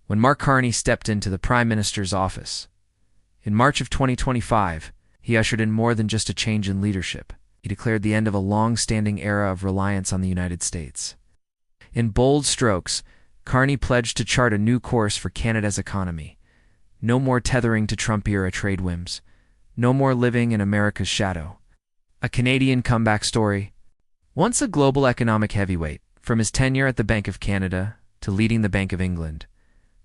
when Mark Carney stepped into the Prime Minister's office. In March of 2025, he ushered in more than just a change in leadership. He declared the end of a long-standing era of reliance on the United States. In bold strokes, Carney pledged to chart a new course for Canada's economy. No more tethering to Trump-era trade whims. No more living in America's shadow. A Canadian comeback story. Once a global economic heavyweight, from his tenure at the Bank of Canada to leading the Bank of England,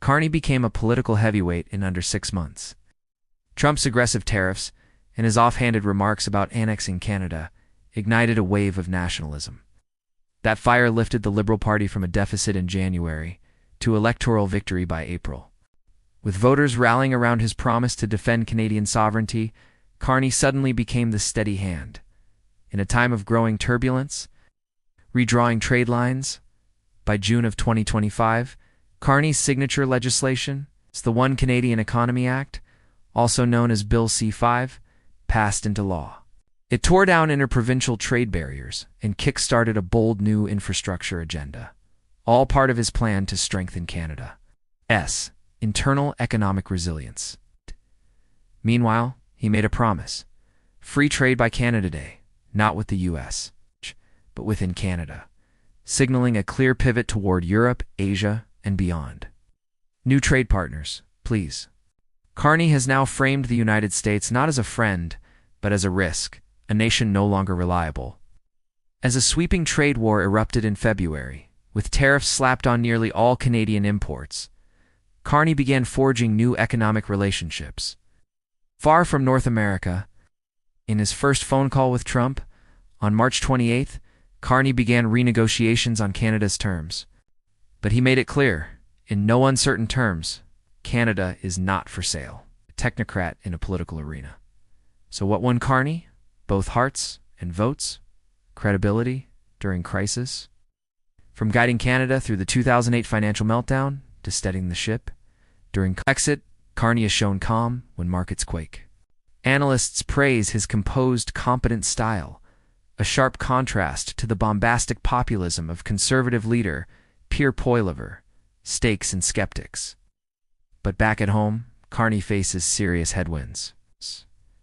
Carney became a political heavyweight in under 6 months. Trump's aggressive tariffs and his offhanded remarks about annexing Canada ignited a wave of nationalism. That fire lifted the Liberal Party from a deficit in January to electoral victory by April. With voters rallying around his promise to defend Canadian sovereignty, Carney suddenly became the steady hand. In a time of growing turbulence, redrawing trade lines, by June of 2025, Carney's signature legislation, the One Canadian Economy Act, also known as Bill C-5, passed into law. It tore down interprovincial trade barriers and kick-started a bold new infrastructure agenda, all part of his plan to strengthen Canada's internal economic resilience. Meanwhile, he made a promise: free trade by Canada Day, not with the U.S., but within Canada, signaling a clear pivot toward Europe, Asia, and beyond. New trade partners, please. Carney has now framed the United States not as a friend, but as a risk, a nation no longer reliable. As a sweeping trade war erupted in February, with tariffs slapped on nearly all Canadian imports, Carney began forging new economic relationships. Far from North America, in his first phone call with Trump, on March 28th, Carney began renegotiations on Canada's terms. But he made it clear, in no uncertain terms, Canada is not for sale, a technocrat in a political arena. So what won Carney? Both hearts and votes? Credibility during crisis? From guiding Canada through the 2008 financial meltdown to steadying the ship, during Brexit, Carney has shown calm when markets quake. Analysts praise his composed, competent style, a sharp contrast to the bombastic populism of conservative leader Pierre Poilievre, stakes and skeptics. But back at home, Carney faces serious headwinds.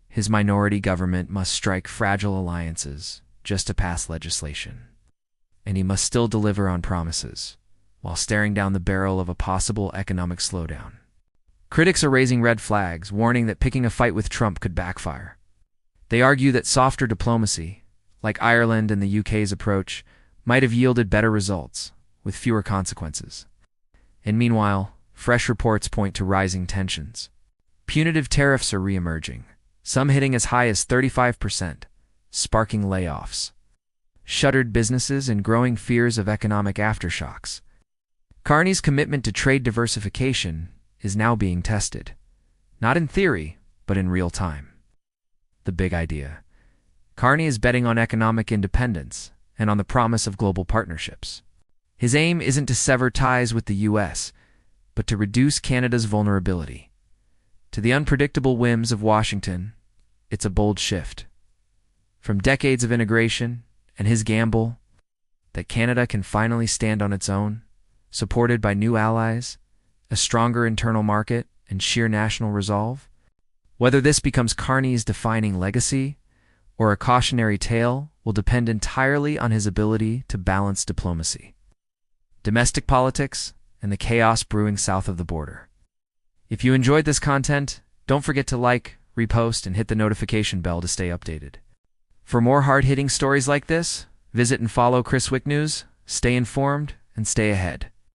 His minority government must strike fragile alliances just to pass legislation. And he must still deliver on promises, while staring down the barrel of a possible economic slowdown. Critics are raising red flags, warning that picking a fight with Trump could backfire. They argue that softer diplomacy, like Ireland and the UK's approach, might have yielded better results, with fewer consequences. And meanwhile, fresh reports point to rising tensions. Punitive tariffs are re-emerging, some hitting as high as 35%, sparking layoffs, shuttered businesses, and growing fears of economic aftershocks. Carney's commitment to trade diversification is now being tested, not in theory, but in real time. The big idea. Carney is betting on economic independence and on the promise of global partnerships. His aim isn't to sever ties with the U.S., but to reduce Canada's vulnerability. To the unpredictable whims of Washington, it's a bold shift. From decades of integration and his gamble that Canada can finally stand on its own, supported by new allies, a stronger internal market, and sheer national resolve. Whether this becomes Carney's defining legacy or a cautionary tale will depend entirely on his ability to balance diplomacy, domestic politics, and the chaos brewing south of the border. If you enjoyed this content, don't forget to like, repost, and hit the notification bell to stay updated. For more hard-hitting stories like this, visit and follow Chris Wick News. Stay informed and stay ahead.